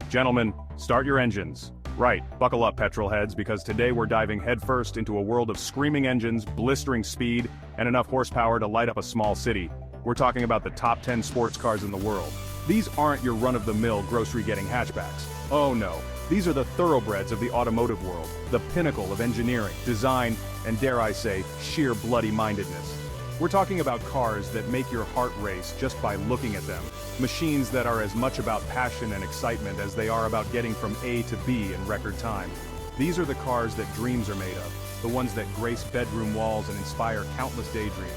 Gentlemen, start your engines. Right, buckle up petrol heads because today we're diving headfirst into a world of screaming engines, blistering speed, and enough horsepower to light up a small city. We're talking about the top 10 sports cars in the world. These aren't your run-of-the-mill grocery-getting hatchbacks. Oh no, these are the thoroughbreds of the automotive world, the pinnacle of engineering, design, and dare I say, sheer bloody-mindedness. We're talking about cars that make your heart race just by looking at them. Machines that are as much about passion and excitement as they are about getting from A to B in record time. These are the cars that dreams are made of, the ones that grace bedroom walls and inspire countless daydreams.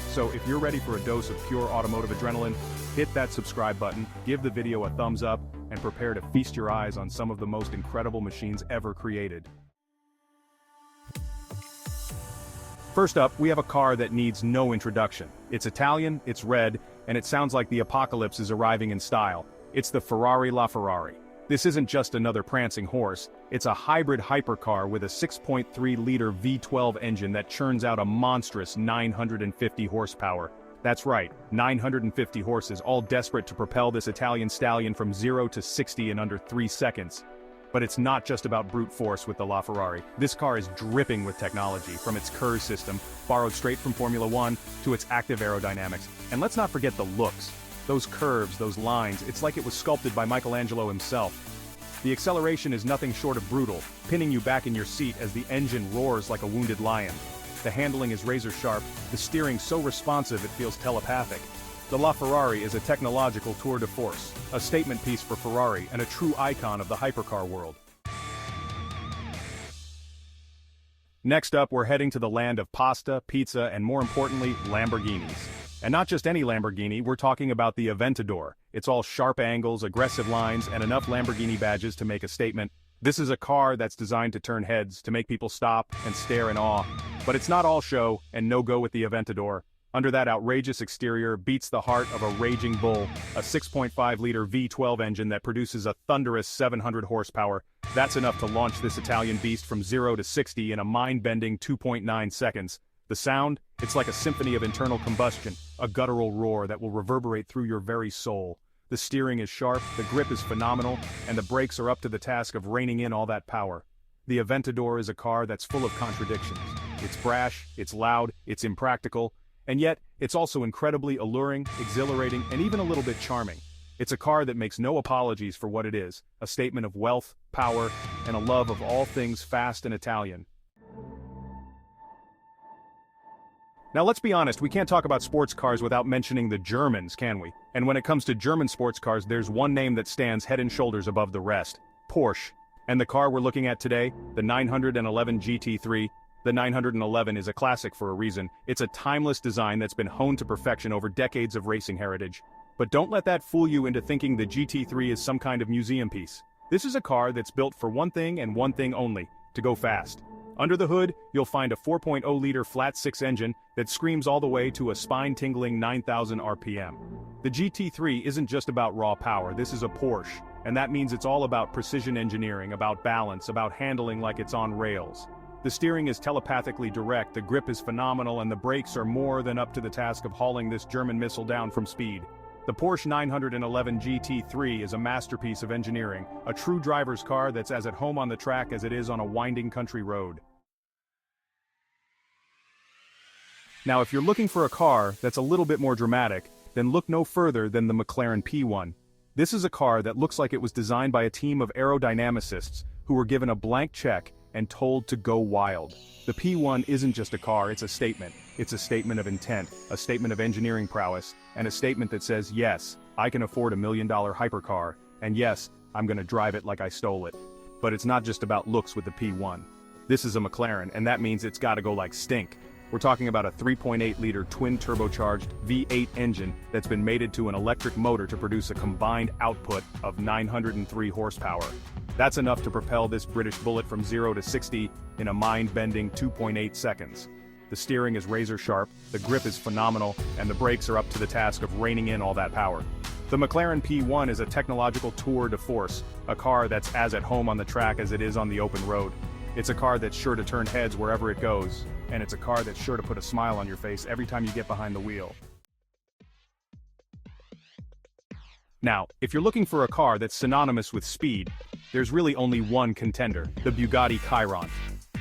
So if you're ready for a dose of pure automotive adrenaline, hit that subscribe button, give the video a thumbs up, and prepare to feast your eyes on some of the most incredible machines ever created. First up, we have a car that needs no introduction. It's Italian, it's red, and it sounds like the apocalypse is arriving in style. It's the Ferrari LaFerrari. This isn't just another prancing horse, it's a hybrid hypercar with a 6.3-liter V12 engine that churns out a monstrous 950 horsepower. That's right, 950 horses, all desperate to propel this Italian stallion from 0 to 60 in under 3 seconds. But it's not just about brute force with the LaFerrari. This car is dripping with technology, from its KERS system, borrowed straight from Formula One, to its active aerodynamics. And let's not forget the looks. Those curves, those lines, it's like it was sculpted by Michelangelo himself. The acceleration is nothing short of brutal, pinning you back in your seat as the engine roars like a wounded lion. The handling is razor sharp, the steering so responsive it feels telepathic. The LaFerrari is a technological tour de force, a statement piece for Ferrari and a true icon of the hypercar world. Next up, we're heading to the land of pasta, pizza, and more importantly, Lamborghinis. And not just any Lamborghini, we're talking about the Aventador. It's all sharp angles, aggressive lines, and enough Lamborghini badges to make a statement. This is a car that's designed to turn heads, to make people stop and stare in awe. But it's not all show and no go with the Aventador. Under that outrageous exterior beats the heart of a raging bull, a 6.5-liter V12 engine that produces a thunderous 700 horsepower. That's enough to launch this Italian beast from 0 to 60 in a mind-bending 2.9 seconds. The sound? It's like a symphony of internal combustion, a guttural roar that will reverberate through your very soul. The steering is sharp, the grip is phenomenal, and the brakes are up to the task of reining in all that power. The Aventador is a car that's full of contradictions. It's brash, it's loud, it's impractical, and yet, it's also incredibly alluring, exhilarating, and even a little bit charming. It's a car that makes no apologies for what it is, a statement of wealth, power, and a love of all things fast and Italian. Now let's be honest, we can't talk about sports cars without mentioning the Germans, can we? And when it comes to German sports cars, there's one name that stands head and shoulders above the rest: Porsche. And the car we're looking at today, the 911 GT3, the 911 is a classic for a reason. It's a timeless design that's been honed to perfection over decades of racing heritage. But don't let that fool you into thinking the GT3 is some kind of museum piece. This is a car that's built for one thing and one thing only: to go fast. Under the hood, you'll find a 4.0-liter flat-six engine that screams all the way to a spine-tingling 9,000 RPM. The GT3 isn't just about raw power, this is a Porsche, and that means it's all about precision engineering, about balance, about handling like it's on rails. The steering is telepathically direct, the grip is phenomenal, and the brakes are more than up to the task of hauling this German missile down from speed. The Porsche 911 GT3 is a masterpiece of engineering, a true driver's car that's as at home on the track as it is on a winding country road. Now if you're looking for a car that's a little bit more dramatic, then look no further than the McLaren P1. This is a car that looks like it was designed by a team of aerodynamicists who were given a blank check and told to go wild. The P1 isn't just a car, it's a statement. It's a statement of intent, a statement of engineering prowess, and a statement that says, yes, I can afford $1 million hypercar, and yes, I'm gonna drive it like I stole it. But it's not just about looks with the P1. This is a McLaren, and that means it's gotta go like stink. We're talking about a 3.8-liter twin-turbocharged V8 engine that's been mated to an electric motor to produce a combined output of 903 horsepower. That's enough to propel this British bullet from 0 to 60 in a mind-bending 2.8 seconds. The steering is razor sharp, the grip is phenomenal, and the brakes are up to the task of reining in all that power. The McLaren P1 is a technological tour de force, a car that's as at home on the track as it is on the open road. It's a car that's sure to turn heads wherever it goes, and it's a car that's sure to put a smile on your face every time you get behind the wheel. Now, if you're looking for a car that's synonymous with speed, there's really only one contender, the Bugatti Chiron.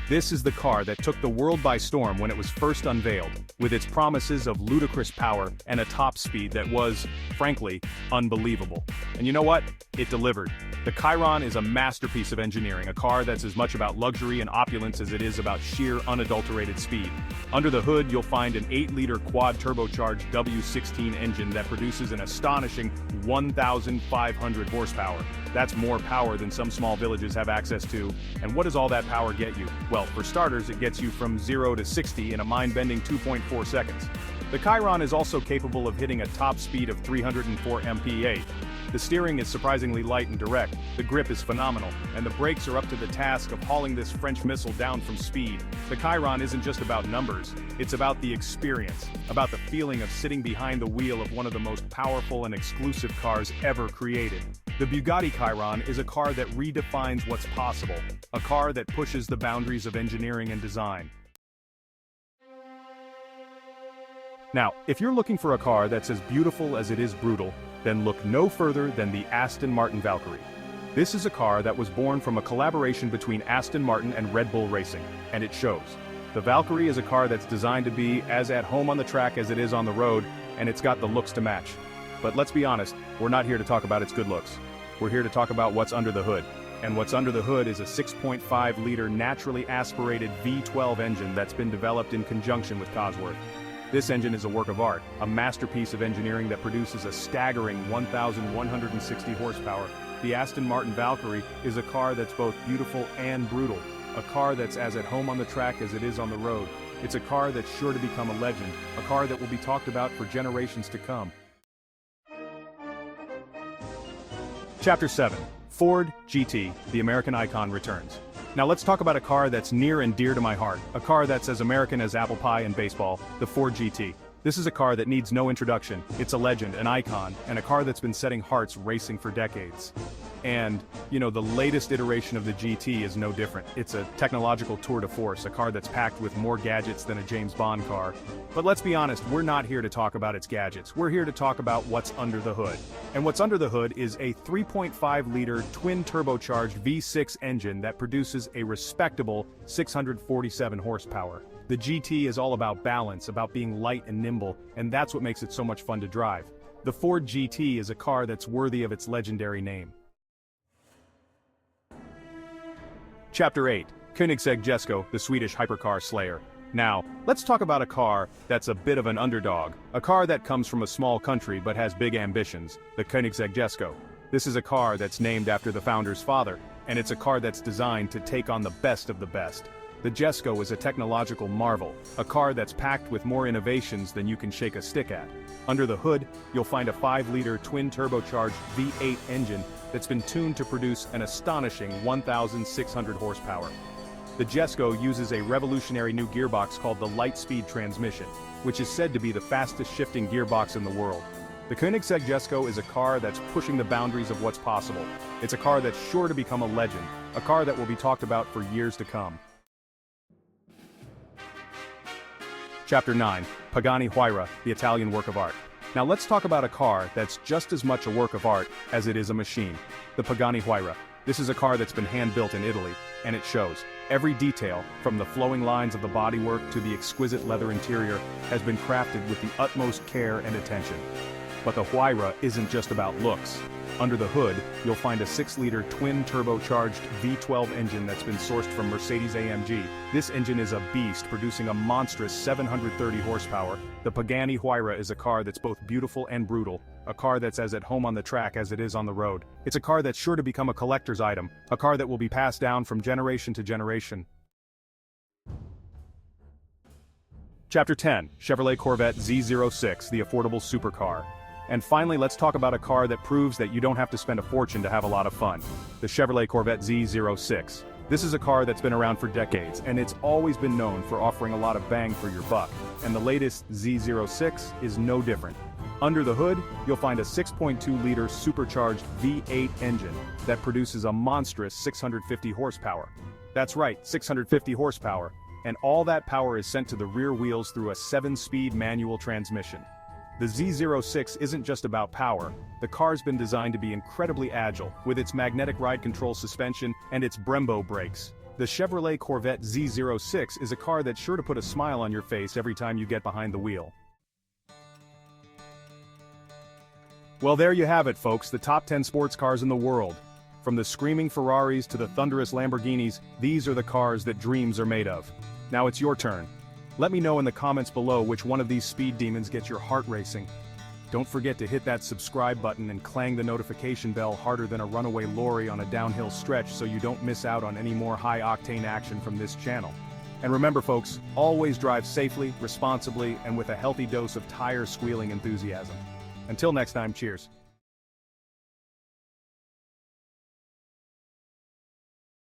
This is the car that took the world by storm when it was first unveiled, with its promises of ludicrous power and a top speed that was, frankly, unbelievable. And you know what? It delivered. The Chiron is a masterpiece of engineering, a car that's as much about luxury and opulence as it is about sheer unadulterated speed. Under the hood, you'll find an 8-liter quad-turbocharged W16 engine that produces an astonishing 1,500 horsepower. That's more power than some small villages have access to. And what does all that power get you? Well, for starters, it gets you from 0 to 60 in a mind-bending 2.4 seconds. The Chiron is also capable of hitting a top speed of 304 mph. The steering is surprisingly light and direct, the grip is phenomenal, and the brakes are up to the task of hauling this French missile down from speed. The Chiron isn't just about numbers, it's about the experience, about the feeling of sitting behind the wheel of one of the most powerful and exclusive cars ever created. The Bugatti Chiron is a car that redefines what's possible, a car that pushes the boundaries of engineering and design. Now, if you're looking for a car that's as beautiful as it is brutal, then look no further than the Aston Martin Valkyrie. This is a car that was born from a collaboration between Aston Martin and Red Bull Racing, and it shows. The Valkyrie is a car that's designed to be as at home on the track as it is on the road, and it's got the looks to match. But let's be honest, we're not here to talk about its good looks. We're here to talk about what's under the hood. And what's under the hood is a 6.5-liter naturally aspirated V12 engine that's been developed in conjunction with Cosworth. This engine is a work of art, a masterpiece of engineering that produces a staggering 1,160 horsepower. The Aston Martin Valkyrie is a car that's both beautiful and brutal, a car that's as at home on the track as it is on the road. It's a car that's sure to become a legend, a car that will be talked about for generations to come. Chapter 7. Ford GT, the American icon returns. Now let's talk about a car that's near and dear to my heart, a car that's as American as apple pie and baseball, the Ford GT. This is a car that needs no introduction, it's a legend, an icon, and a car that's been setting hearts racing for decades. And, you know, the latest iteration of the GT is no different. It's a technological tour de force, a car that's packed with more gadgets than a James Bond car. But let's be honest, we're not here to talk about its gadgets. We're here to talk about what's under the hood. And what's under the hood is a 3.5-liter twin-turbocharged V6 engine that produces a respectable 647 horsepower. The GT is all about balance, about being light and nimble, and that's what makes it so much fun to drive. The Ford GT is a car that's worthy of its legendary name. Chapter 8. Koenigsegg Jesko, the Swedish hypercar slayer. Now, let's talk about a car that's a bit of an underdog, a car that comes from a small country but has big ambitions, the Koenigsegg Jesko. This is a car that's named after the founder's father, and it's a car that's designed to take on the best of the best. The Jesko is a technological marvel, a car that's packed with more innovations than you can shake a stick at. Under the hood, you'll find a 5-liter twin-turbocharged V8 engine that's been tuned to produce an astonishing 1,600 horsepower. The Jesko uses a revolutionary new gearbox called the Lightspeed transmission, which is said to be the fastest shifting gearbox in the world. The Koenigsegg Jesko is a car that's pushing the boundaries of what's possible. It's a car that's sure to become a legend, a car that will be talked about for years to come. Chapter 9. Pagani Huayra, the Italian work of art. Now let's talk about a car that's just as much a work of art as it is a machine. The Pagani Huayra. This is a car that's been hand-built in Italy, and it shows. Every detail, from the flowing lines of the bodywork to the exquisite leather interior, has been crafted with the utmost care and attention. But the Huayra isn't just about looks. Under the hood, you'll find a 6-liter twin-turbocharged V12 engine that's been sourced from Mercedes-AMG. This engine is a beast, producing a monstrous 730 horsepower. The Pagani Huayra is a car that's both beautiful and brutal, a car that's as at home on the track as it is on the road. It's a car that's sure to become a collector's item, a car that will be passed down from generation to generation. Chapter 10. Chevrolet Corvette Z06, the affordable supercar. And finally, let's talk about a car that proves that you don't have to spend a fortune to have a lot of fun. The Chevrolet Corvette Z06. This is a car that's been around for decades, and it's always been known for offering a lot of bang for your buck. And the latest Z06 is no different. Under the hood, you'll find a 6.2-liter supercharged V8 engine that produces a monstrous 650 horsepower. That's right, 650 horsepower. And all that power is sent to the rear wheels through a 7-speed manual transmission. The Z06 isn't just about power, the car's been designed to be incredibly agile, with its magnetic ride control suspension and its Brembo brakes. The Chevrolet Corvette Z06 is a car that's sure to put a smile on your face every time you get behind the wheel. Well, there you have it, folks, the top 10 sports cars in the world. From the screaming Ferraris to the thunderous Lamborghinis, these are the cars that dreams are made of. Now it's your turn. Let me know in the comments below which one of these speed demons gets your heart racing. Don't forget to hit that subscribe button and clang the notification bell harder than a runaway lorry on a downhill stretch so you don't miss out on any more high-octane action from this channel. And remember, folks, always drive safely, responsibly, and with a healthy dose of tire-squealing enthusiasm. Until next time, cheers.